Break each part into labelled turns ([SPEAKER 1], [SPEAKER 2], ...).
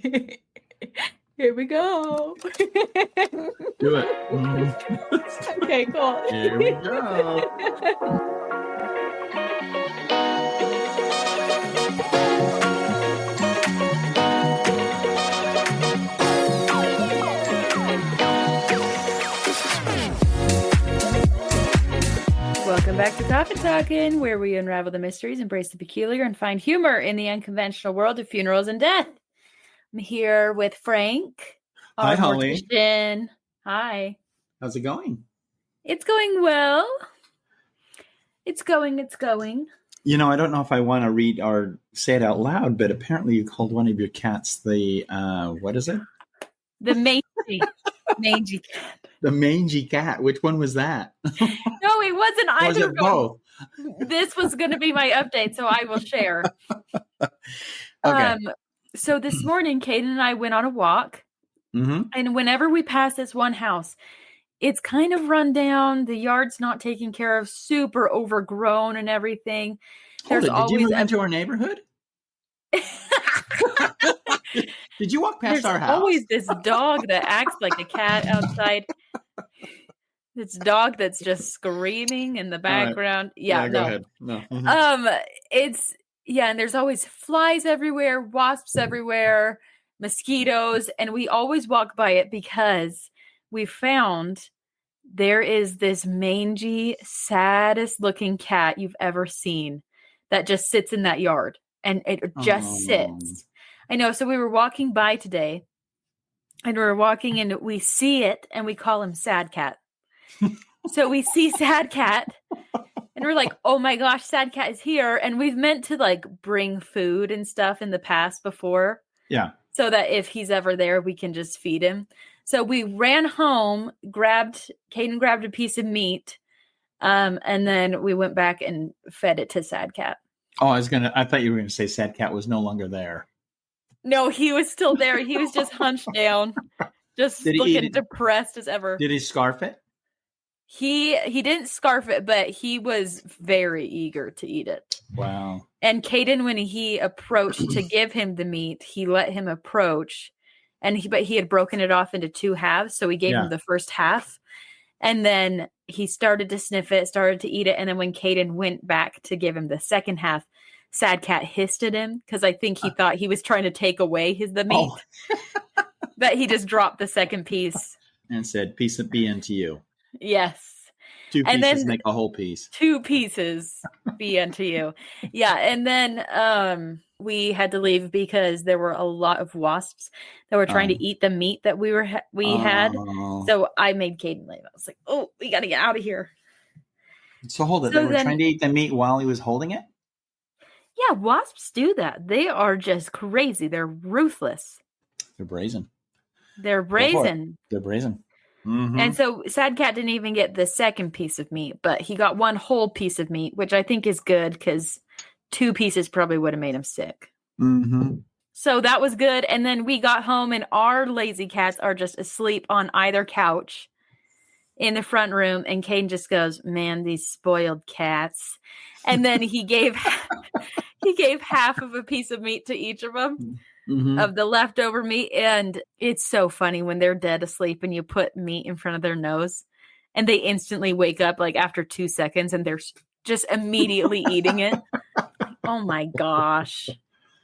[SPEAKER 1] Here we go.
[SPEAKER 2] Do it.
[SPEAKER 1] Okay, cool.
[SPEAKER 2] Here we go.
[SPEAKER 1] Welcome back to Coffin Talkin', where we unravel the mysteries, embrace the peculiar, and find humor in the unconventional world of funerals and death. I'm here with Frank.
[SPEAKER 2] Hi, Holly.
[SPEAKER 1] Mortician. Hi.
[SPEAKER 2] How's it going?
[SPEAKER 1] It's going well. It's going.
[SPEAKER 2] You know, I don't know if I want to read or say it out loud, but apparently you called one of your cats the, what is it?
[SPEAKER 1] The mangy cat.
[SPEAKER 2] The mangy cat. Which one was that?
[SPEAKER 1] No, it wasn't either.
[SPEAKER 2] Was it both?
[SPEAKER 1] This was going to be my update, so I will share.
[SPEAKER 2] Okay.
[SPEAKER 1] So this morning, Caden and I went on a walk, and whenever we pass this one house, it's kind of run down. The yard's not taken care of, super overgrown and everything.
[SPEAKER 2] Hold it. Did you move into our neighborhood? Did you walk past our house?
[SPEAKER 1] There's always this dog that acts like a cat outside. This dog that's just screaming in the background. Right. Yeah,
[SPEAKER 2] go ahead. No.
[SPEAKER 1] And there's always flies everywhere, wasps everywhere, mosquitoes, and we always walk by it because we found there is this mangy, saddest looking cat you've ever seen that just sits in that yard, and it just sits. I know. So we were walking by today, and we were walking, and we see it, and we call him Sad Cat. So we see Sad Cat, and we're like, oh my gosh, Sad Cat is here. And we've meant to like bring food and stuff in the past before.
[SPEAKER 2] Yeah.
[SPEAKER 1] So that if he's ever there, we can just feed him. So we ran home, Caden grabbed a piece of meat, and then we went back and fed it to Sad Cat.
[SPEAKER 2] Oh, I thought you were going to say Sad Cat was no longer there.
[SPEAKER 1] No, he was still there. He was just hunched down, just looking depressed as ever.
[SPEAKER 2] Did he scarf it?
[SPEAKER 1] He didn't scarf it, but he was very eager to eat it.
[SPEAKER 2] Wow.
[SPEAKER 1] And Caden, when he approached to give him the meat, he let him approach, but he had broken it off into two halves, so he gave him the first half. And then he started to sniff it, started to eat it, and then when Caden went back to give him the second half, Sad Cat hissed at him because I think he thought he was trying to take away the meat. Oh. But he just dropped the second piece.
[SPEAKER 2] And said, "Piece of be unto you."
[SPEAKER 1] Yes.
[SPEAKER 2] Two pieces make a whole piece.
[SPEAKER 1] 2 pieces be unto you. Yeah. And then we had to leave because there were a lot of wasps that were trying to eat the meat that we had. So I made Caden leave. I was like, oh, we got to get out of here.
[SPEAKER 2] So hold it. They were trying to eat the meat while he was holding it?
[SPEAKER 1] Yeah, wasps do that. They are just crazy. They're ruthless.
[SPEAKER 2] They're brazen.
[SPEAKER 1] They're brazen. And so Sad Cat didn't even get the second piece of meat, but he got one whole piece of meat, which I think is good because 2 pieces probably would have made him sick. So that was good. And then we got home and our lazy cats are just asleep on either couch in the front room. And Caden just goes, man, these spoiled cats. And then he gave half of a piece of meat to each of them. Of the leftover meat. And it's so funny when they're dead asleep and you put meat in front of their nose and they instantly wake up like after 2 seconds and they're just immediately eating it. Oh my gosh.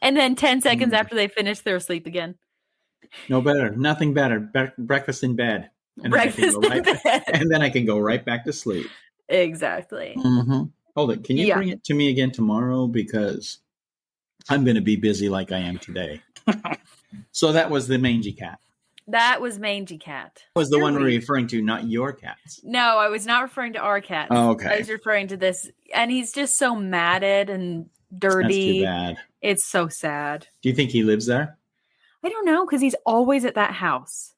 [SPEAKER 1] And then 10 seconds after they finish, they're asleep again.
[SPEAKER 2] No better. Nothing better. Breakfast in bed. And then I can go right back to sleep.
[SPEAKER 1] Exactly.
[SPEAKER 2] Hold it. Can you bring it to me again tomorrow? Because I'm going to be busy like I am today. So that was the mangy cat.
[SPEAKER 1] That was mangy cat.
[SPEAKER 2] Was the one we're referring to, not your cats?
[SPEAKER 1] No, I was not referring to our cats.
[SPEAKER 2] Oh, okay.
[SPEAKER 1] I was referring to this. And he's just so matted and dirty.
[SPEAKER 2] That's too bad.
[SPEAKER 1] It's so sad.
[SPEAKER 2] Do you think he lives there?
[SPEAKER 1] I don't know, because he's always at that house.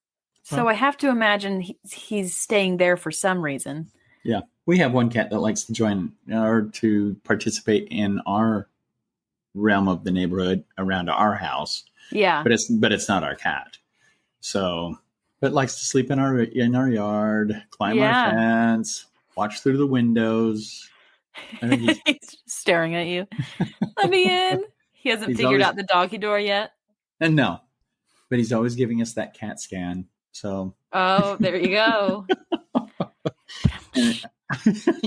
[SPEAKER 1] So I have to imagine he's staying there for some reason.
[SPEAKER 2] Yeah. We have one cat that likes to join or to participate in our realm of the neighborhood around our house.
[SPEAKER 1] Yeah.
[SPEAKER 2] But it's not our cat. So, but likes to sleep in our yard, climb our fence, watch through the windows. I think
[SPEAKER 1] he's staring at you. Let me in. He hasn't figured out the doggy door yet.
[SPEAKER 2] And no. but he's always giving us that CAT scan. So,
[SPEAKER 1] oh, there you go.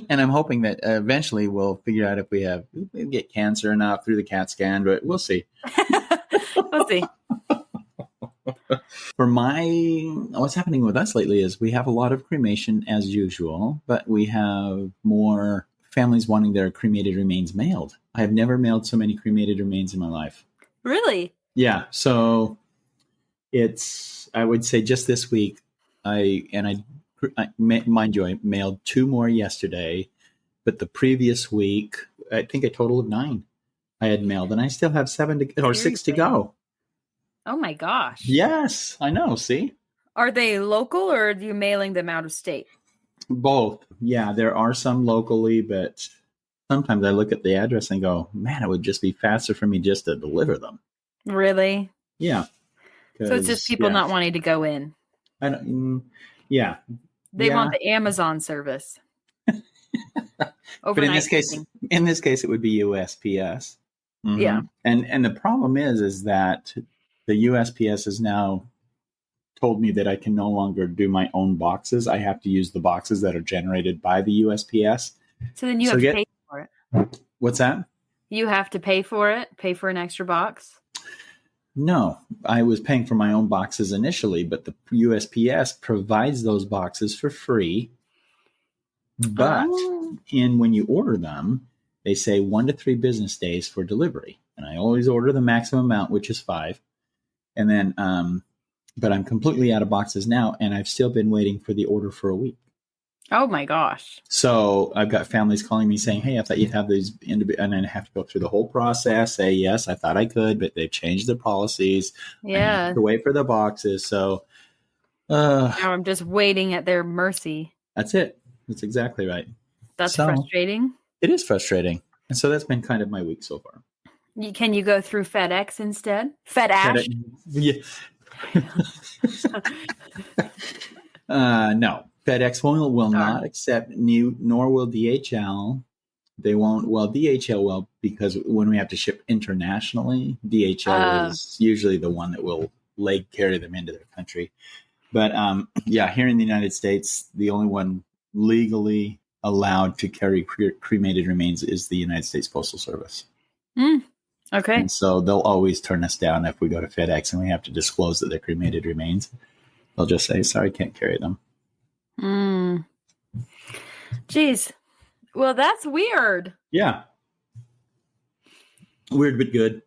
[SPEAKER 2] And I'm hoping that eventually we'll figure out if we get cancer enough through the CAT scan, but we'll see.
[SPEAKER 1] We'll see.
[SPEAKER 2] For what's happening with us lately is we have a lot of cremation as usual, but we have more families wanting their cremated remains mailed. I have never mailed so many cremated remains in my life.
[SPEAKER 1] Really?
[SPEAKER 2] Yeah. So I would say just this week, mind you, I mailed 2 more yesterday, but the previous week, I think a total of 9 I had mailed, and I still have 6 to go.
[SPEAKER 1] Oh my gosh.
[SPEAKER 2] Yes, I know. See?
[SPEAKER 1] Are they local or are you mailing them out of state?
[SPEAKER 2] Both. Yeah, there are some locally, but sometimes I look at the address and go, man, it would just be faster for me just to deliver them.
[SPEAKER 1] Really?
[SPEAKER 2] Yeah.
[SPEAKER 1] So it's just people not wanting to go in.
[SPEAKER 2] Yeah.
[SPEAKER 1] They want the Amazon service.
[SPEAKER 2] But in this case, it would be USPS. Mm-hmm.
[SPEAKER 1] Yeah.
[SPEAKER 2] And the problem is that the USPS has now told me that I can no longer do my own boxes. I have to use the boxes that are generated by the USPS.
[SPEAKER 1] So then you have to pay for it.
[SPEAKER 2] What's that?
[SPEAKER 1] You have to pay for it? Pay for an extra box?
[SPEAKER 2] No, I was paying for my own boxes initially, but the USPS provides those boxes for free. But when you order them, they say 1 to 3 business days for delivery. And I always order the maximum amount, which is 5. And then, but I'm completely out of boxes now, and I've still been waiting for the order for a week.
[SPEAKER 1] Oh my gosh.
[SPEAKER 2] So I've got families calling me saying, hey, I thought you'd have these, and then I have to go through the whole process, say, yes, I thought I could, but they've changed their policies.
[SPEAKER 1] Yeah.
[SPEAKER 2] I have to wait for the boxes. So
[SPEAKER 1] now I'm just waiting at their mercy.
[SPEAKER 2] That's it. That's exactly right.
[SPEAKER 1] That's frustrating.
[SPEAKER 2] It is frustrating. And so that's been kind of my week so far.
[SPEAKER 1] Can you go through FedEx instead? FedAsh?
[SPEAKER 2] Yeah. No. FedEx will not accept nor will DHL. They won't. Well, DHL will, because when we have to ship internationally, DHL is usually the one that will leg carry them into their country. But here in the United States, the only one legally allowed to carry cremated remains is the United States Postal Service.
[SPEAKER 1] Okay.
[SPEAKER 2] And so they'll always turn us down if we go to FedEx and we have to disclose that they're cremated remains. They'll just say, sorry, can't carry them.
[SPEAKER 1] Geez. Well, that's weird.
[SPEAKER 2] Yeah. Weird but good.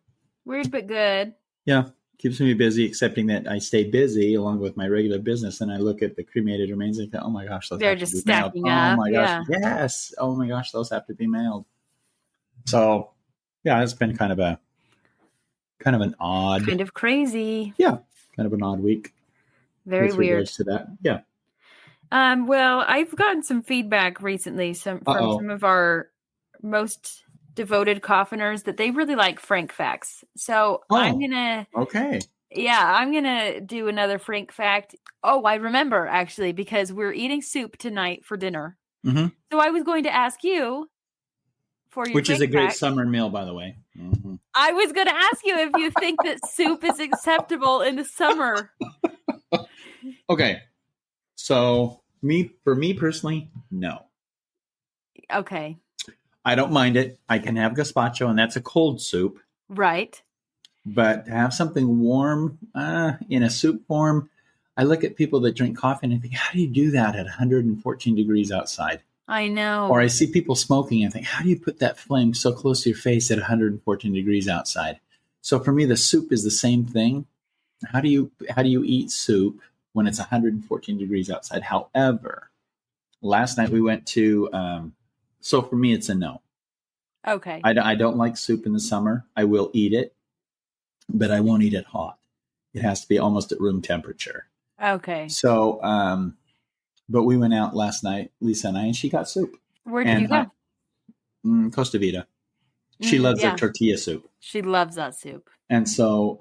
[SPEAKER 1] Weird but good.
[SPEAKER 2] Yeah. Keeps me busy, accepting that I stay busy along with my regular business. And I look at the cremated remains and think, oh my gosh, those
[SPEAKER 1] they're
[SPEAKER 2] have
[SPEAKER 1] just
[SPEAKER 2] to be
[SPEAKER 1] stacking
[SPEAKER 2] mailed.
[SPEAKER 1] up.
[SPEAKER 2] Oh my gosh. Yeah. Yes. Oh my gosh, those have to be mailed. So yeah, it's been kind of an odd,
[SPEAKER 1] kind of crazy.
[SPEAKER 2] Yeah. Kind of an odd week.
[SPEAKER 1] Very weird.
[SPEAKER 2] To that. Yeah.
[SPEAKER 1] Well, I've gotten some feedback recently from some of our most devoted coffiners that they really like Frank Facts. So I'm gonna do another Frank Fact. Oh, I remember actually, because we're eating soup tonight for dinner.
[SPEAKER 2] Mm-hmm.
[SPEAKER 1] So I was going to ask you for your
[SPEAKER 2] which
[SPEAKER 1] Frank
[SPEAKER 2] is a great
[SPEAKER 1] fact.
[SPEAKER 2] summer meal, by the way. Mm-hmm.
[SPEAKER 1] I was going to ask you if you think that soup is acceptable in the summer.
[SPEAKER 2] Okay, so for me personally, no.
[SPEAKER 1] Okay.
[SPEAKER 2] I don't mind it. I can have gazpacho, and that's a cold soup.
[SPEAKER 1] Right.
[SPEAKER 2] But to have something warm in a soup form, I look at people that drink coffee and I think, how do you do that at 114 degrees outside?
[SPEAKER 1] I know.
[SPEAKER 2] Or I see people smoking and think, how do you put that flame so close to your face at 114 degrees outside? So for me, the soup is the same thing. How do you eat soup when it's 114 degrees outside? However, last night we went to, so for me, it's a no.
[SPEAKER 1] Okay.
[SPEAKER 2] I don't like soup in the summer. I will eat it, but I won't eat it hot. It has to be almost at room temperature.
[SPEAKER 1] Okay.
[SPEAKER 2] So, but we went out last night, Lisa and I, and she got soup.
[SPEAKER 1] Where did you go?
[SPEAKER 2] Costa Vida. She loves their tortilla soup.
[SPEAKER 1] She loves that soup.
[SPEAKER 2] And so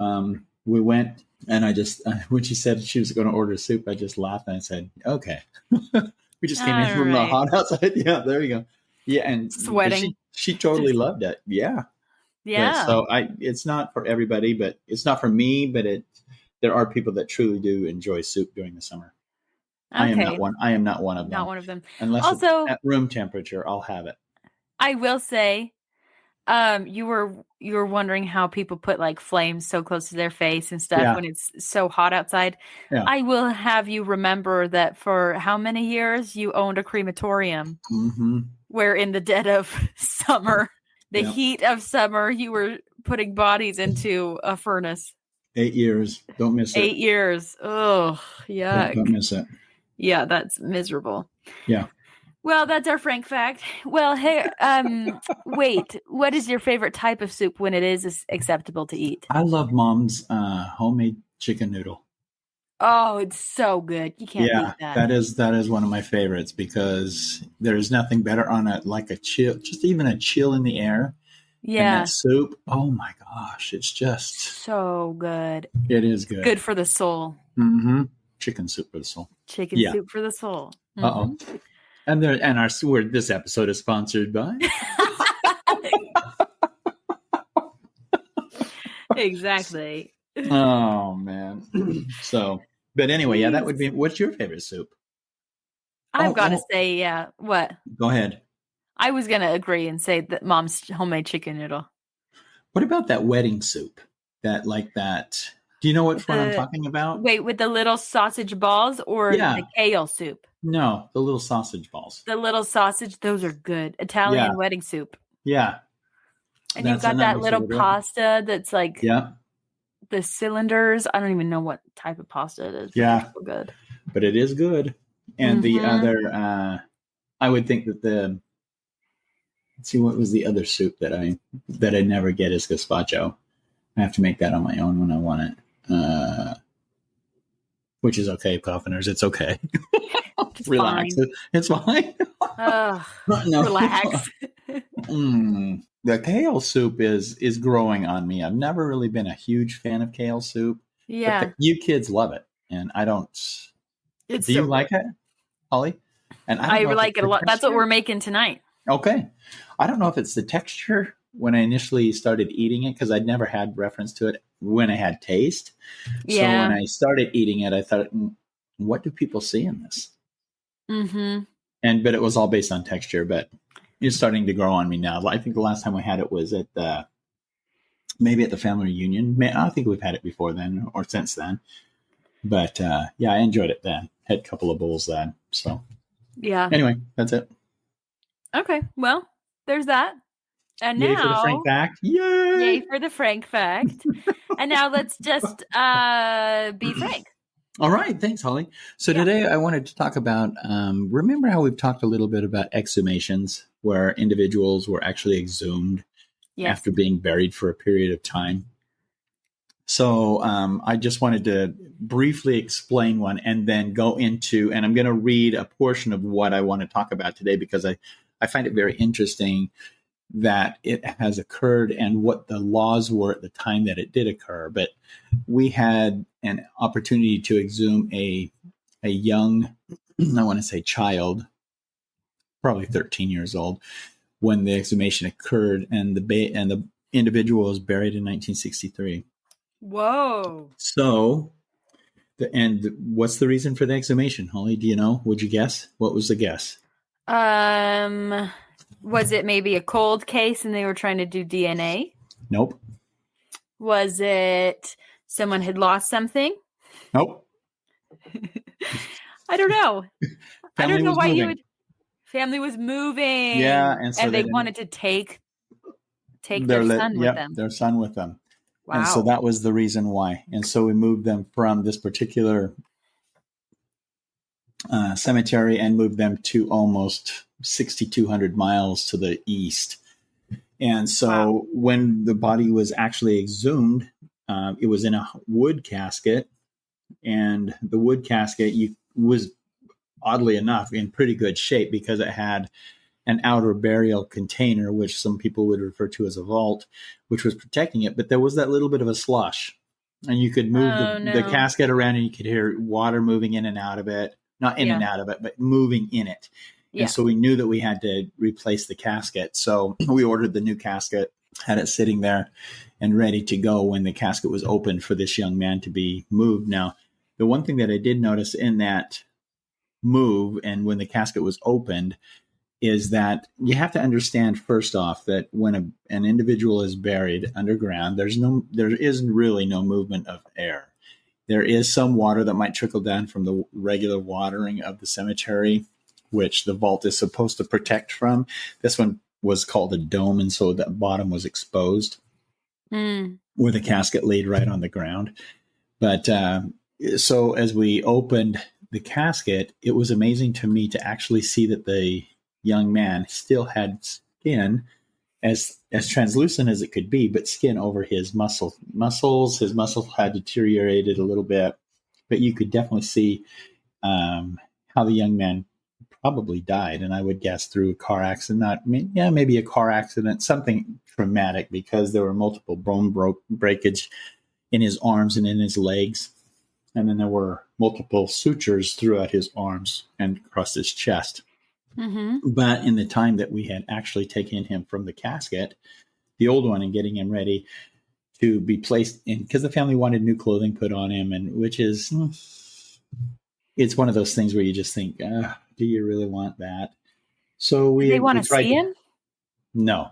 [SPEAKER 2] we went, and I just, when she said she was going to order soup, I just laughed and I said, okay. We just came in from the hot outside. Yeah, there you go. Yeah, and
[SPEAKER 1] sweating.
[SPEAKER 2] She totally loved it. Yeah.
[SPEAKER 1] Yeah.
[SPEAKER 2] So it's not for everybody, but it's not for me, but there are people that truly do enjoy soup during the summer.
[SPEAKER 1] Okay.
[SPEAKER 2] I am not one. I am not one of them.
[SPEAKER 1] Not one of them.
[SPEAKER 2] Unless
[SPEAKER 1] also,
[SPEAKER 2] it's at room temperature, I'll have it.
[SPEAKER 1] I will say, you were wondering how people put like flames so close to their face and stuff when it's so hot outside.
[SPEAKER 2] Yeah.
[SPEAKER 1] I will have you remember that for how many years you owned a crematorium, where in the dead of summer, the heat of summer, you were putting bodies into a furnace.
[SPEAKER 2] 8 years. Don't miss it.
[SPEAKER 1] 8 years. Oh, yuck.
[SPEAKER 2] Don't miss it.
[SPEAKER 1] Yeah, that's miserable.
[SPEAKER 2] Yeah.
[SPEAKER 1] Well, that's our Frank fact. Well, hey, wait, what is your favorite type of soup when it is acceptable to eat?
[SPEAKER 2] I love Mom's homemade chicken noodle.
[SPEAKER 1] Oh, it's so good. You can't beat that.
[SPEAKER 2] That is one of my favorites because there's nothing better on a chill, just even a chill in the air. Yeah. And that soup, oh my gosh, it's just
[SPEAKER 1] so good.
[SPEAKER 2] It is good.
[SPEAKER 1] Good for the soul.
[SPEAKER 2] Chicken soup for the soul.
[SPEAKER 1] Chicken soup for the soul.
[SPEAKER 2] Uh-oh. And this episode is sponsored by
[SPEAKER 1] Exactly.
[SPEAKER 2] Oh man. So, but anyway, that would be. What's your favorite soup?
[SPEAKER 1] I've got to say, what?
[SPEAKER 2] Go ahead.
[SPEAKER 1] I was going to agree and say that Mom's homemade chicken noodle.
[SPEAKER 2] What about that wedding soup? That. Do you know what one I'm talking about?
[SPEAKER 1] Wait, with the little sausage balls or the kale soup?
[SPEAKER 2] No, the little sausage balls.
[SPEAKER 1] The little sausage, those are good. Italian wedding soup.
[SPEAKER 2] Yeah.
[SPEAKER 1] And you've got that little pasta that's like the cylinders. I don't even know what type of pasta it is.
[SPEAKER 2] Yeah.
[SPEAKER 1] It's so good.
[SPEAKER 2] But it is good. And the other, I would think that let's see, what was the other soup that I never get is gazpacho. I have to make that on my own when I want it. Which is okay, Coffiners. It's okay. Relax.
[SPEAKER 1] Fine.
[SPEAKER 2] It's fine.
[SPEAKER 1] Relax.
[SPEAKER 2] The kale soup is growing on me. I've never really been a huge fan of kale soup.
[SPEAKER 1] Yeah.
[SPEAKER 2] But you kids love it. And I don't. Do you like it, Holly? And
[SPEAKER 1] I like it a lot. That's what we're making tonight.
[SPEAKER 2] Okay. I don't know if it's the texture when I initially started eating it, because I'd never had reference to it when I had taste. Yeah. So when I started eating it, I thought, what do people see in this? But it was all based on texture, but it's starting to grow on me now. I think the last time we had it was at maybe at the family reunion. I think we've had it before then or since then. But I enjoyed it then. Had a couple of bowls then. So anyway, that's it.
[SPEAKER 1] Okay, well, there's that. And
[SPEAKER 2] Yay
[SPEAKER 1] now
[SPEAKER 2] for the Frank fact. Yay
[SPEAKER 1] for the Frank fact. And now let's just be Frank.
[SPEAKER 2] All right. Thanks, Holly. So today I wanted to talk about, remember how we've talked a little bit about exhumations, where individuals were actually exhumed after being buried for a period of time? So I just wanted to briefly explain one and then go into, and I'm going to read a portion of what I want to talk about today because I find it very interesting that it has occurred and what the laws were at the time that it did occur. But we had an opportunity to exhume a young, I want to say child, probably 13 years old, when the exhumation occurred, and the individual was buried in 1963.
[SPEAKER 1] Whoa.
[SPEAKER 2] So, what's the reason for the exhumation, Holly? Do you know? Would you guess? What was the guess?
[SPEAKER 1] Was it maybe a cold case and they were trying to do DNA?
[SPEAKER 2] Nope.
[SPEAKER 1] Was it someone had lost something?
[SPEAKER 2] Nope.
[SPEAKER 1] I don't know. I don't know why you would. Family was moving.
[SPEAKER 2] Yeah,
[SPEAKER 1] and they wanted to take their son with them.
[SPEAKER 2] Their son with them.
[SPEAKER 1] Wow.
[SPEAKER 2] And so that was the reason why. And so we moved them from this particular cemetery and moved them to almost 6,200 miles to the east. And so when the body was actually exhumed, it was in a wood casket. And the wood casket was, oddly enough, in pretty good shape because it had an outer burial container, which some people would refer to as a vault, which was protecting it. But there was that little bit of a slush. And you could move the casket around and you could hear water moving in and out of it. Not in and out of it, but moving in it. Yeah. And so we knew that we had to replace the casket. So we ordered the new casket had it sitting there and ready to go when the casket was opened for this young man to be moved. Now, the one thing that I did notice in that move and when the casket was opened is that you have to understand first off that when an individual is buried underground, there is really no movement of air. There is some water that might trickle down from the regular watering of the cemetery, which the vault is supposed to protect from. This one was called a dome, and so that bottom was exposed where the casket laid right on the ground. But so as we opened the casket, it was amazing to me to actually see that the young man still had skin as translucent as it could be, but skin over his muscles. His muscles had deteriorated a little bit, but you could definitely see how the young man probably died, and I would guess through a car accident. Maybe a car accident, something traumatic, because there were multiple bone breakage in his arms and in his legs, and then there were multiple sutures throughout his arms and across his chest. Mm-hmm. But in the time that we had actually taken him from the casket, the old one, and getting him ready to be placed in, because the family wanted new clothing put on him, and which is, it's one of those things where you just think, do you really want that? So
[SPEAKER 1] Did they want to see him?
[SPEAKER 2] No.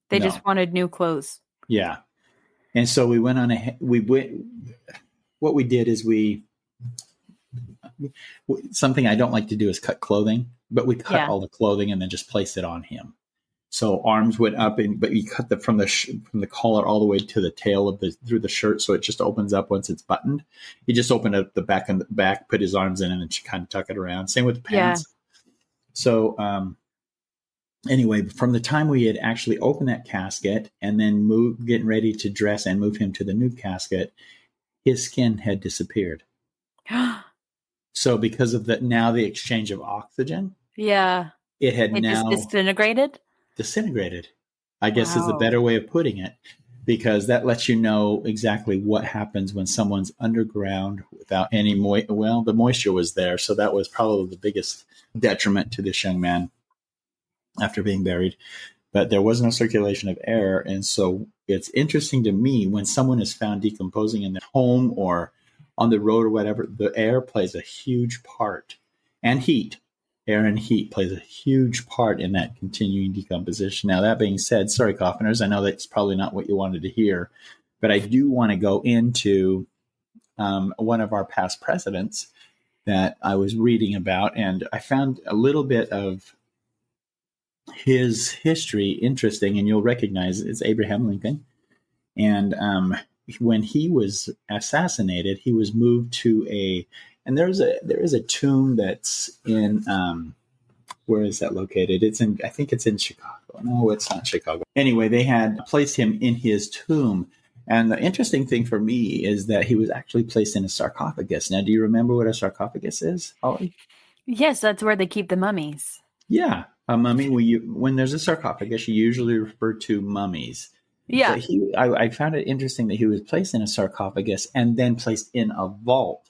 [SPEAKER 1] They just wanted new clothes.
[SPEAKER 2] Yeah. And so we went on what we did is something I don't like to do is cut clothing, but we cut all the clothing and then just placed it on him. So arms went up, but you cut from the collar all the way to the tail through the shirt, so it just opens up once it's buttoned. You just open up the back, put his arms in, and then kind of tuck it around. Same with the pants. Yeah. So anyway, from the time we had actually opened that casket and then getting ready to dress and move him to the new casket, his skin had disappeared. So because of the exchange of oxygen, it had now
[SPEAKER 1] just disintegrated.
[SPEAKER 2] I guess is the better way of putting it, because that lets you know exactly what happens when someone's underground without any the moisture was there, so that was probably the biggest detriment to this young man after being buried. But there was no circulation of air, and so it's interesting to me when someone is found decomposing in their home or on the road or whatever, the air plays a huge part, and heat. Air and heat plays a huge part in that continuing decomposition. Now, that being said, sorry, coffiners, I know that's probably not what you wanted to hear, but I do want to go into one of our past presidents that I was reading about, and I found a little bit of his history interesting, and you'll recognize it's Abraham Lincoln. And when he was assassinated, he was moved to there is a tomb that's in where is that located? I think it's in Chicago. No, it's not Chicago. Anyway, they had placed him in his tomb. And the interesting thing for me is that he was actually placed in a sarcophagus. Now, do you remember what a sarcophagus is, Holly?
[SPEAKER 1] Yes, that's where they keep the mummies.
[SPEAKER 2] Yeah, a mummy. When there's a sarcophagus, you usually refer to mummies.
[SPEAKER 1] Yeah.
[SPEAKER 2] But I found it interesting that he was placed in a sarcophagus and then placed in a vault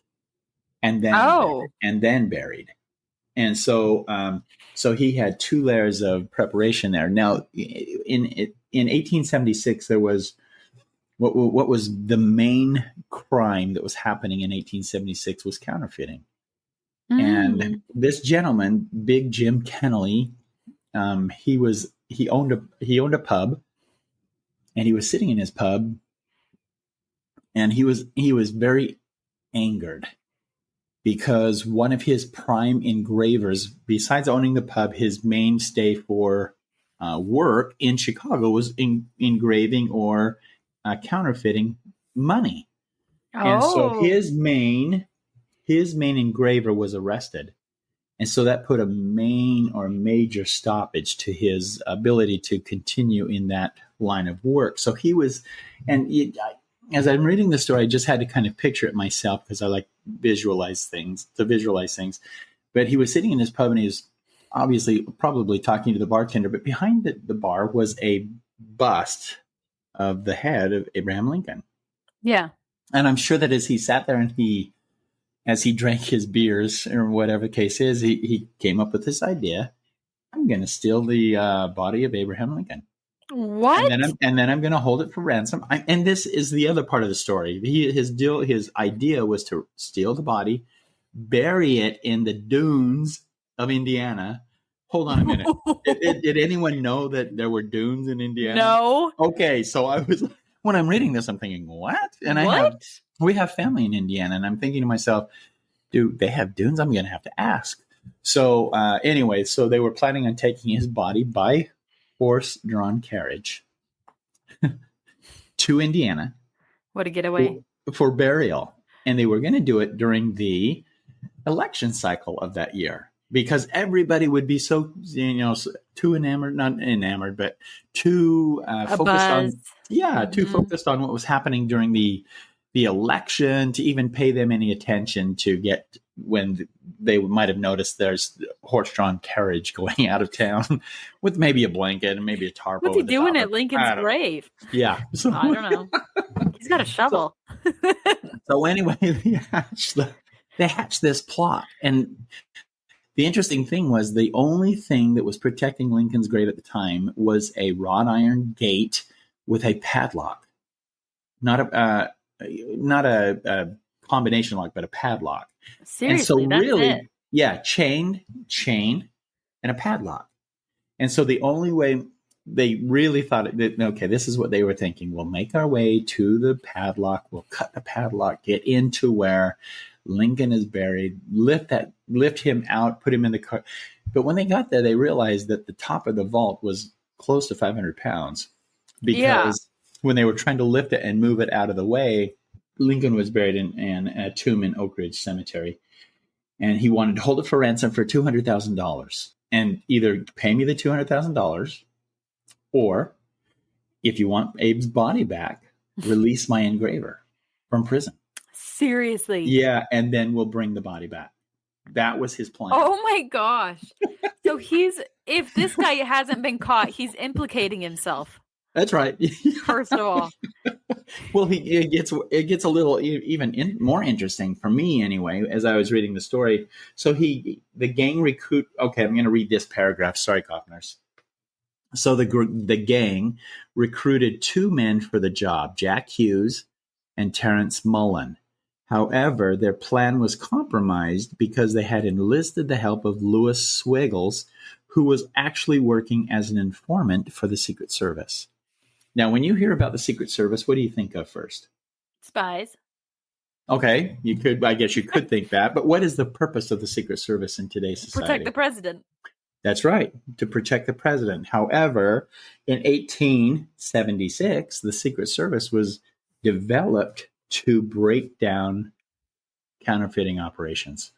[SPEAKER 2] and then buried. And so he had 2 layers of preparation there. Now, in 1876, there was what was the main crime that was happening in 1876 was counterfeiting. And this gentleman, Big Jim Kennelly, he owned a pub, and he was sitting in his pub, and he was very angered because one of his prime engravers, besides owning the pub, his mainstay for work in Chicago was engraving or counterfeiting money. And so his main engraver was arrested. And so that put a major stoppage to his ability to continue in that line of work. So he was, as I'm reading the story, I just had to kind of picture it myself because I like to visualize things. But he was sitting in his pub, and he was obviously probably talking to the bartender. But behind the bar was a bust of the head of Abraham Lincoln.
[SPEAKER 1] Yeah. And
[SPEAKER 2] I'm sure that as he sat there and as he drank his beers or whatever the case is, he came up with this idea: I'm going to steal the body of Abraham Lincoln.
[SPEAKER 1] What?
[SPEAKER 2] And then I'm going to hold it for ransom. And this is the other part of the story. His idea was to steal the body, bury it in the dunes of Indiana. Hold on a minute. Did anyone know that there were dunes in Indiana?
[SPEAKER 1] No.
[SPEAKER 2] Okay, so when I'm reading this, I'm thinking, what? And we have family in Indiana, and I'm thinking to myself, do they have dunes? I'm going to have to ask. So anyway, so they were planning on taking his body by horse-drawn carriage to Indiana.
[SPEAKER 1] What a getaway.
[SPEAKER 2] For burial. And they were going to do it during the election cycle of that year because everybody would be so, too enamored, not enamored, but too focused focused on what was happening during the election to even pay them any attention to get when they might have noticed there's horse-drawn carriage going out of town with maybe a blanket and maybe a tarp.
[SPEAKER 1] What's he doing at Lincoln's grave?
[SPEAKER 2] Yeah.
[SPEAKER 1] So, I don't know. He's got a shovel.
[SPEAKER 2] So anyway, they hatched this plot. And the interesting thing was the only thing that was protecting Lincoln's grave at the time was a wrought iron gate with a padlock. Not a combination lock, but a padlock.
[SPEAKER 1] Seriously, and so really, that's it.
[SPEAKER 2] Yeah, chain, and a padlock. And so the only way they really thought that, okay, this is what they were thinking. We'll make our way to the padlock. We'll cut the padlock, get into where Lincoln is buried, lift him out, put him in the car. But when they got there, they realized that the top of the vault was close to 500 pounds because when they were trying to lift it and move it out of the way, Lincoln was buried in a tomb in Oak Ridge Cemetery. And he wanted to hold it for ransom for $200,000 and either pay me the $200,000 or if you want Abe's body back, release my engraver from prison.
[SPEAKER 1] Seriously?
[SPEAKER 2] Yeah, and then we'll bring the body back. That was his plan.
[SPEAKER 1] Oh my gosh. So if this guy hasn't been caught, he's implicating himself.
[SPEAKER 2] That's right.
[SPEAKER 1] First of all.
[SPEAKER 2] Well, it gets a little even more interesting for me anyway, as I was reading the story. So the gang recruit. Okay, I'm going to read this paragraph. Sorry, Coffners. So the gang recruited two men for the job, Jack Hughes and Terrence Mullen. However, their plan was compromised because they had enlisted the help of Louis Swiggles, who was actually working as an informant for the Secret Service. Now, when you hear about the Secret Service, what do you think of first?
[SPEAKER 1] Spies.
[SPEAKER 2] Okay, I guess you could think that. But what is the purpose of the Secret Service in today's society?
[SPEAKER 1] Protect the president.
[SPEAKER 2] That's right, to protect the president. However, in 1876, the Secret Service was developed to break down counterfeiting operations.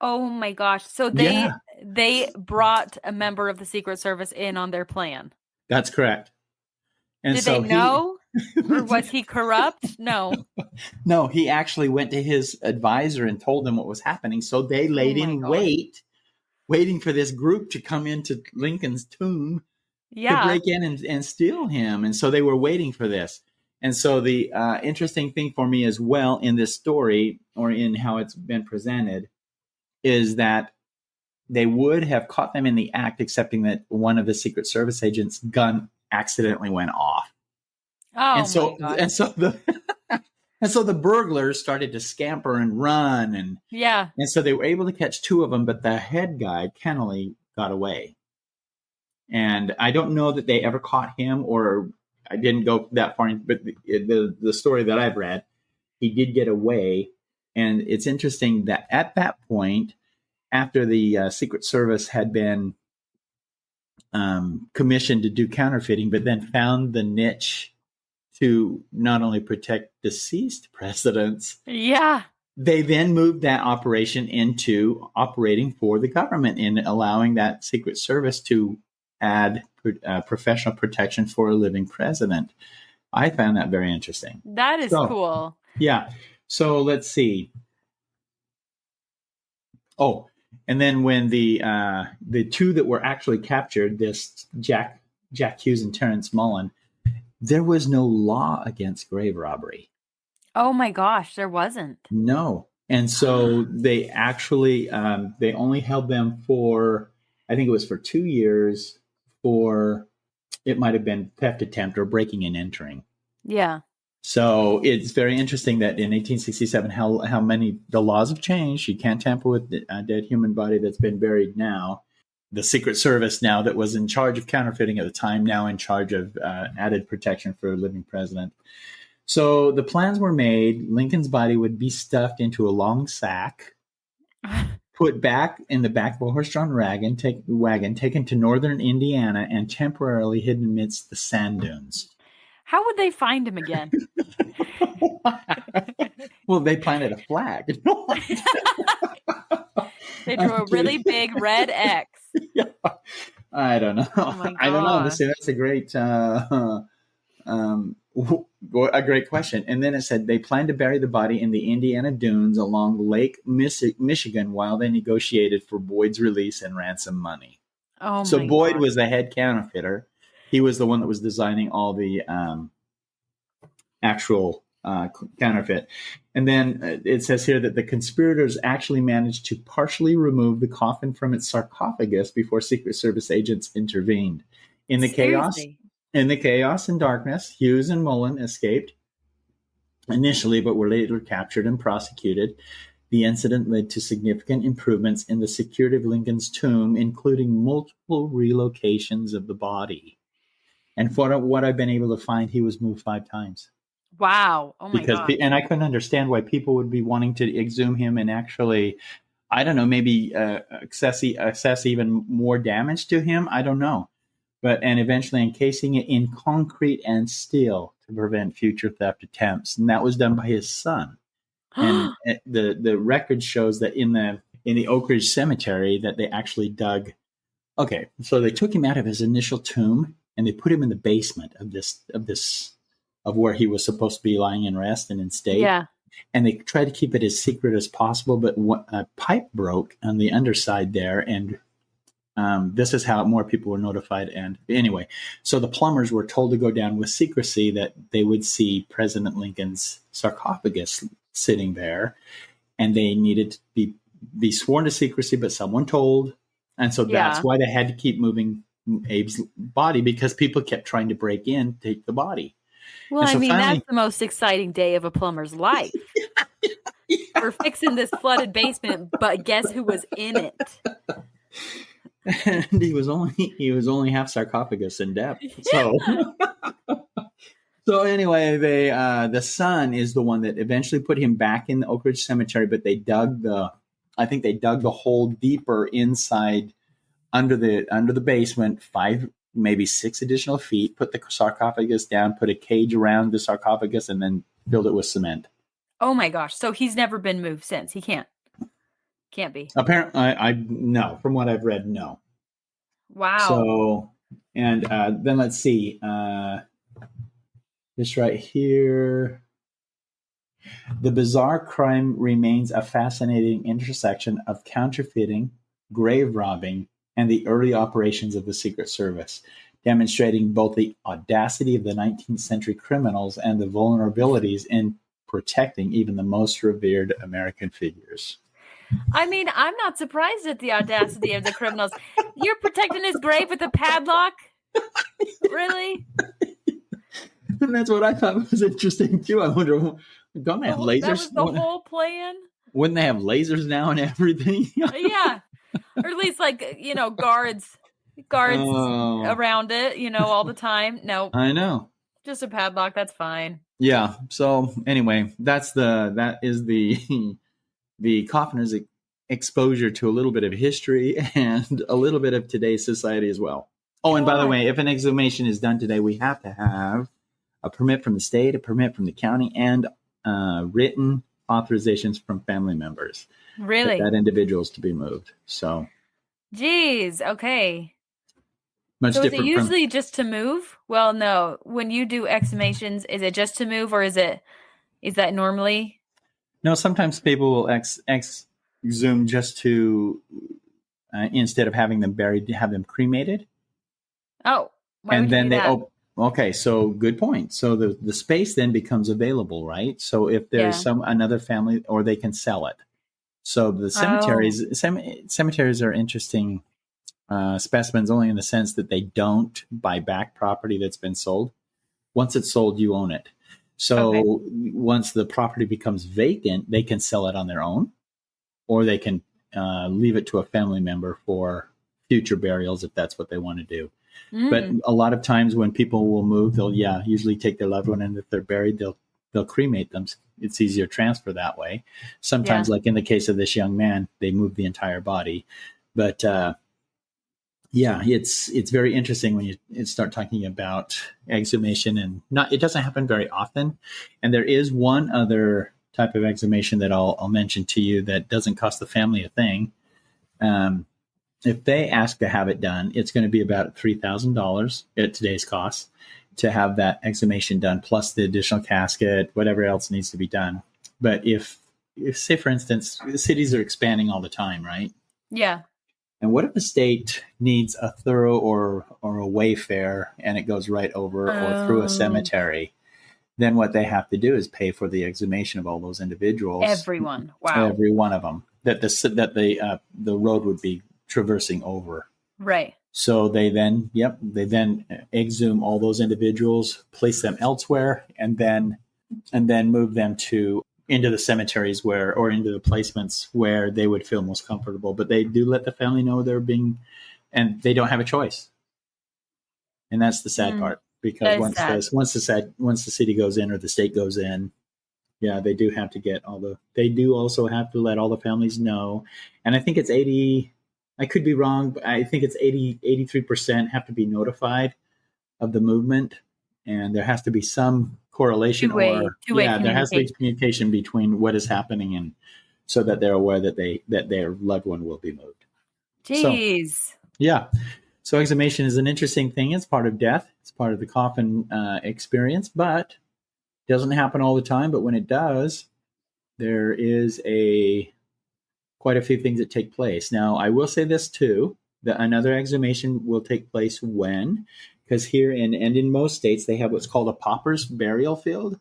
[SPEAKER 1] Oh my gosh. So they brought a member of the Secret Service in on their plan.
[SPEAKER 2] That's correct. And
[SPEAKER 1] Did they know? Or was he corrupt? No.
[SPEAKER 2] No, he actually went to his advisor and told them what was happening. So they laid in wait, waiting for this group to come into Lincoln's tomb to break in and steal him. And so they were waiting for this. And so the interesting thing for me as well in this story, or in how it's been presented, is that they would have caught them in the act, excepting that one of the Secret Service agents' gun accidentally went off.
[SPEAKER 1] Oh,
[SPEAKER 2] and so
[SPEAKER 1] my God.
[SPEAKER 2] and so the burglars started to scamper and run, and so they were able to catch two of them, but the head guy, Kennelly, got away. And I don't know that they ever caught him, or I didn't go that far, but the story that I've read, he did get away. And it's interesting that at that point, after the Secret Service had been commissioned to do counterfeiting, but then found the niche to not only protect deceased presidents, they then moved that operation into operating for the government in allowing that Secret Service to add professional protection for a living president. I found that very interesting.
[SPEAKER 1] That is cool.
[SPEAKER 2] Yeah. So let's see. Oh, and then when the two that were actually captured, this Jack Hughes and Terrence Mullen, there was no law against grave robbery.
[SPEAKER 1] Oh my gosh, there wasn't.
[SPEAKER 2] No. And so they actually, they only held them for, I think it was for 2 years for it might have been theft attempt or breaking and entering.
[SPEAKER 1] Yeah.
[SPEAKER 2] So it's very interesting that in 1867, how many the laws have changed. You can't tamper with a dead human body that's been buried now. The Secret Service now that was in charge of counterfeiting at the time, now in charge of added protection for a living president. So the plans were made. Lincoln's body would be stuffed into a long sack, put back in the back of a horse-drawn wagon, taken to northern Indiana, and temporarily hidden amidst the sand dunes.
[SPEAKER 1] How would they find him again?
[SPEAKER 2] Well, they planted a flag.
[SPEAKER 1] They drew a really big red X.
[SPEAKER 2] Yeah. I don't know.
[SPEAKER 1] Oh
[SPEAKER 2] I don't know. That's a great, a great question. And then it said they planned to bury the body in the Indiana dunes along Lake Michigan while they negotiated for Boyd's release and ransom money.
[SPEAKER 1] Oh,
[SPEAKER 2] so
[SPEAKER 1] my
[SPEAKER 2] Boyd
[SPEAKER 1] God.
[SPEAKER 2] was the head counterfeiter. He was the one that was designing all the actual counterfeit. And then it says here that the conspirators actually managed to partially remove the coffin from its sarcophagus before Secret Service agents intervened. In the chaos and darkness, Hughes and Mullen escaped initially, but were later captured and prosecuted. The incident led to significant improvements in the security of Lincoln's tomb, including multiple relocations of the body. And for what I've been able to find, he was moved 5 times.
[SPEAKER 1] Wow. Oh, my God.
[SPEAKER 2] And I couldn't understand why people would be wanting to exhume him and actually, I don't know, maybe assess even more damage to him. I don't know. And eventually encasing it in concrete and steel to prevent future theft attempts. And that was done by his son. And the record shows that in the Oak Ridge Cemetery that they actually dug. Okay, so they took him out of his initial tomb and they put him in the basement of where he was supposed to be lying in rest and in state.
[SPEAKER 1] Yeah.
[SPEAKER 2] And they tried to keep it as secret as possible, but a pipe broke on the underside there, and this is how more people were notified. And anyway, so the plumbers were told to go down with secrecy that they would see President Lincoln's sarcophagus sitting there, and they needed to be sworn to secrecy, but someone told. And so that's why they had to keep moving Abe's body, because people kept trying to break in, take the body.
[SPEAKER 1] Well, so finally, that's the most exciting day of a plumber's life. We're fixing this flooded basement, but guess who was in it?
[SPEAKER 2] And he was only half sarcophagus in depth. So so anyway, the son is the one that eventually put him back in the Oak Ridge Cemetery, but they dug the hole deeper inside under the basement, 5, maybe 6 additional feet, put the sarcophagus down, put a cage around the sarcophagus, and then filled it with cement.
[SPEAKER 1] Oh my gosh. So he's never been moved since. He can't be.
[SPEAKER 2] Apparently, I no. From what I've read, no.
[SPEAKER 1] Wow.
[SPEAKER 2] So, and then let's see. This right here. The bizarre crime remains a fascinating intersection of counterfeiting, grave robbing, and the early operations of the Secret Service, demonstrating both the audacity of the 19th century criminals and the vulnerabilities in protecting even the most revered American figures.
[SPEAKER 1] I mean, I'm not surprised at the audacity of the criminals. You're protecting his grave with a padlock? Really?
[SPEAKER 2] And that's what I thought was interesting, too. I wonder, don't they have lasers? That was
[SPEAKER 1] the whole plan?
[SPEAKER 2] Wouldn't they have lasers now and everything?
[SPEAKER 1] Yeah. Or at least, guards around it, all the time. No.
[SPEAKER 2] I know.
[SPEAKER 1] Just a padlock. That's fine.
[SPEAKER 2] Yeah. So anyway, that is the coffiner's exposure to a little bit of history and a little bit of today's society as well. Oh, and by the way, if an exhumation is done today, we have to have a permit from the state, a permit from the county, and written authorizations from family members.
[SPEAKER 1] Really?
[SPEAKER 2] That individual is to be moved. So.
[SPEAKER 1] Geez. Okay.
[SPEAKER 2] Much
[SPEAKER 1] so
[SPEAKER 2] different.
[SPEAKER 1] Is it usually just to move? Well, no. When you do exhumations, is it just to move, or is that normally?
[SPEAKER 2] No, sometimes people will exhume just to, instead of having them buried, to have them cremated.
[SPEAKER 1] Oh, why
[SPEAKER 2] and
[SPEAKER 1] would
[SPEAKER 2] then
[SPEAKER 1] you do that?
[SPEAKER 2] Okay, so good point. So the space then becomes available, right? So if there's another family, or they can sell it. So the cemeteries are interesting specimens only in the sense that they don't buy back property that's been sold. Once it's sold, you own it. So once the property becomes vacant, they can sell it on their own, or they can leave it to a family member for future burials if that's what they want to do. But a lot of times when people will move, they'll usually take their loved one, and if they're buried, they'll cremate them. It's easier to transfer that way. Sometimes, like in the case of this young man, they move the entire body. But it's very interesting when you start talking about exhumation, and it doesn't happen very often. And there is one other type of exhumation that I'll mention to you that doesn't cost the family a thing. If they ask to have it done, it's going to be about $3,000 at today's cost to have that exhumation done, plus the additional casket, whatever else needs to be done. But if say, for instance, the cities are expanding all the time, right?
[SPEAKER 1] Yeah.
[SPEAKER 2] And what if the state needs a thorough or a wayfare, and it goes right over or through a cemetery? Then what they have to do is pay for the exhumation of all those individuals.
[SPEAKER 1] Everyone. Wow.
[SPEAKER 2] Every one of them that the road would be traversing over.
[SPEAKER 1] Right.
[SPEAKER 2] So they then exhume all those individuals, place them elsewhere, and then move them into the cemeteries or into the placements where they would feel most comfortable. But they do let the family know and they don't have a choice. And that's the sad part, because once the city goes in or the state goes in, they do have to they do also have to let all the families know. And I think it's 80, I could be wrong, but I think it's 83% have to be notified of the movement. And there has to be some correlation there has to be communication between what is happening, and so that they're aware that their loved one will be moved.
[SPEAKER 1] Jeez.
[SPEAKER 2] So exhumation is an interesting thing. It's part of death. It's part of the coffin experience, but it doesn't happen all the time. But when it does, there is quite a few things that take place. Now, I will say this too, that another exhumation will take place because here in most states, they have what's called a pauper's burial field.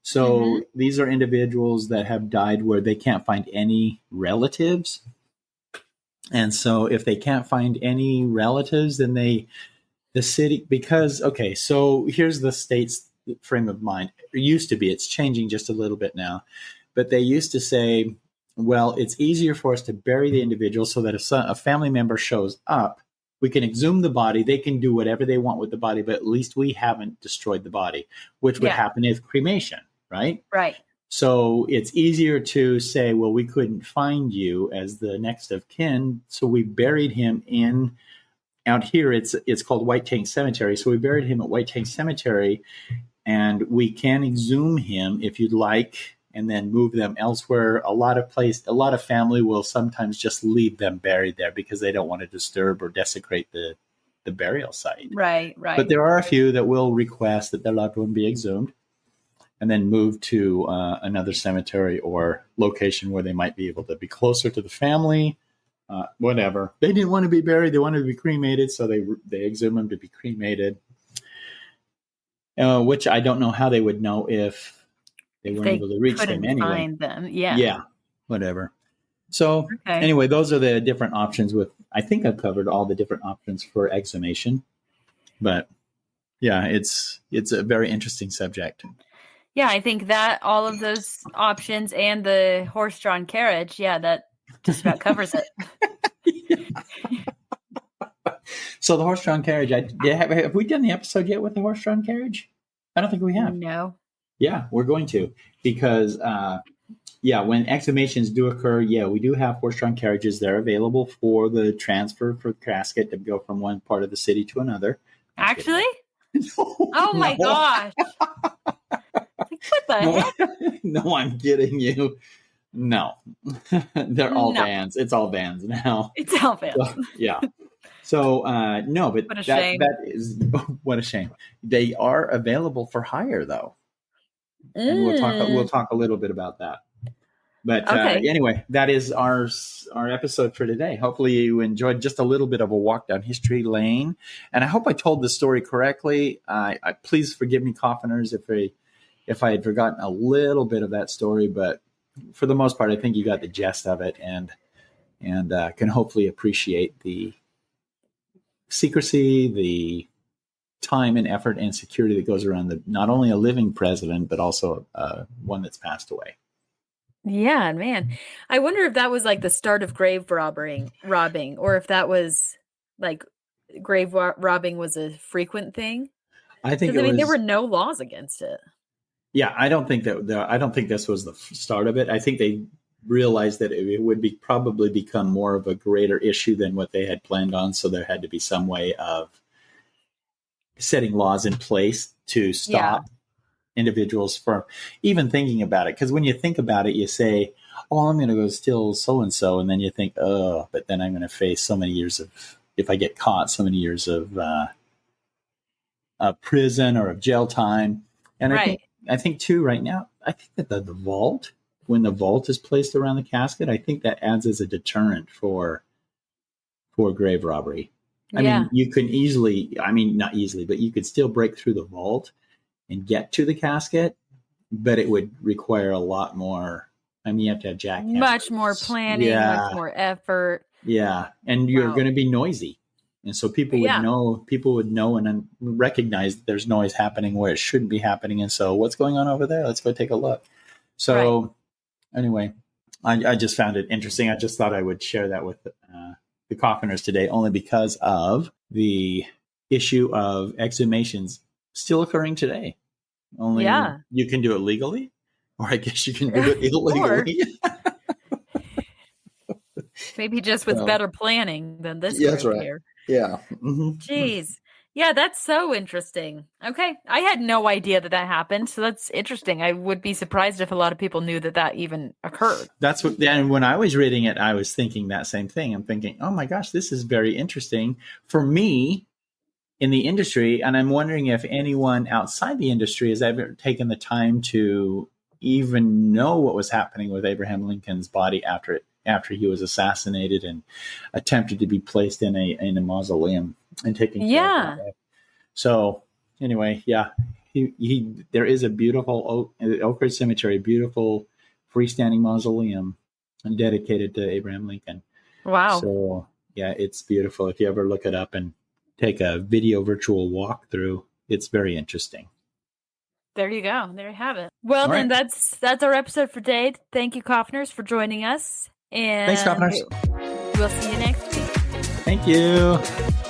[SPEAKER 2] So these are individuals that have died where they can't find any relatives. And so if they can't find any relatives, then so here's the state's frame of mind. It used to be, it's changing just a little bit now, but they used to say, well, it's easier for us to bury the individual so that if a family member shows up, we can exhume the body. They can do whatever they want with the body, but at least we haven't destroyed the body, which would happen if cremation, right?
[SPEAKER 1] Right.
[SPEAKER 2] So it's easier to say, well, we couldn't find you as the next of kin, so we buried him out here. It's called White Tank Cemetery. So we buried him at White Tank Cemetery, and we can exhume him if you'd like, and then move them elsewhere. A lot of family will sometimes just leave them buried there because they don't want to disturb or desecrate the burial site.
[SPEAKER 1] Right.
[SPEAKER 2] But there are a few that will request that their loved one be exhumed and then moved to another cemetery or location where they might be able to be closer to the family. Whatever. They didn't want to be buried. They wanted to be cremated, so they exhumed them to be cremated. Which I don't know how they would know if they weren't able to reach them anyway.
[SPEAKER 1] Find them. Yeah.
[SPEAKER 2] Yeah. Whatever. So anyway, those are the different options. I think I've covered all the different options for exhumation, but it's a very interesting subject.
[SPEAKER 1] Yeah, I think that all of those options and the horse-drawn carriage, that just about covers it.
[SPEAKER 2] So the horse-drawn carriage, have we done the episode yet with the horse-drawn carriage? I don't think we have.
[SPEAKER 1] No.
[SPEAKER 2] Yeah, we're going to, because when exhumations do occur, we do have horse-drawn carriages. They're available for the transfer for the casket to go from one part of the city to another.
[SPEAKER 1] Actually? My gosh. What the heck?
[SPEAKER 2] No, I'm kidding you. No. They're all vans. It's all vans now.
[SPEAKER 1] It's all vans.
[SPEAKER 2] So, no, but
[SPEAKER 1] what a shame.
[SPEAKER 2] That is, what a shame. They are available for hire, though. And we'll talk a little bit about that. But anyway, that is our episode for today. Hopefully you enjoyed just a little bit of a walk down history lane. And I hope I told the story correctly. Please forgive me, coffiners, if I had forgotten a little bit of that story. But for the most part, I think you got the gist of it and can hopefully appreciate the secrecy, the time and effort and security that goes around not only a living president, but also one that's passed away.
[SPEAKER 1] Yeah, man. I wonder if that was like the start of grave robbing, or if that was like grave robbing was a frequent thing.
[SPEAKER 2] I think
[SPEAKER 1] there were no laws against it.
[SPEAKER 2] Yeah, I don't think this was the start of it. I think they realized that it would probably become more of a greater issue than what they had planned on. So there had to be some way of setting laws in place to stop individuals from even thinking about it. Because when you think about it, you say, "Oh, I'm going to go steal so and so," and then you think, "Oh, but then I'm going to face so many years of, if I get caught, so many years of prison or of jail time." And I think too, right now, I think that the vault, when the vault is placed around the casket, I think that adds as a deterrent for grave robbery. I mean, you can not easily, but you could still break through the vault and get to the casket, but it would require a lot more. I mean, you have to have jackhammers.
[SPEAKER 1] Much more planning, much more effort.
[SPEAKER 2] Yeah. And you're going to be noisy. And so people would know and recognize that there's noise happening where it shouldn't be happening. And so what's going on over there? Let's go take a look. So anyway, I just found it interesting. I just thought I would share that with the coffiners today, only because of the issue of exhumations still occurring today. Only you can do it legally, or I guess you can do it illegally.
[SPEAKER 1] Maybe just with better planning than this
[SPEAKER 2] right here. Yeah.
[SPEAKER 1] Mm-hmm. Jeez. Yeah, that's so interesting. Okay. I had no idea that happened. So that's interesting. I would be surprised if a lot of people knew that even occurred.
[SPEAKER 2] That's what, and when I was reading it, I was thinking that same thing. I'm thinking, oh my gosh, this is very interesting for me in the industry. And I'm wondering if anyone outside the industry has ever taken the time to even know what was happening with Abraham Lincoln's body after he was assassinated and attempted to be placed in a mausoleum and taken care of. So anyway, there is a beautiful Oak Ridge Cemetery, beautiful freestanding mausoleum dedicated to Abraham Lincoln.
[SPEAKER 1] Wow.
[SPEAKER 2] So it's beautiful. If you ever look it up and take a video virtual walkthrough, it's very interesting.
[SPEAKER 1] There you go. There you have it. Well, then that's our episode for today. Thank you, Coffiners, for joining us. And
[SPEAKER 2] thanks, Coffiners.
[SPEAKER 1] We'll see you next week.
[SPEAKER 2] Thank you.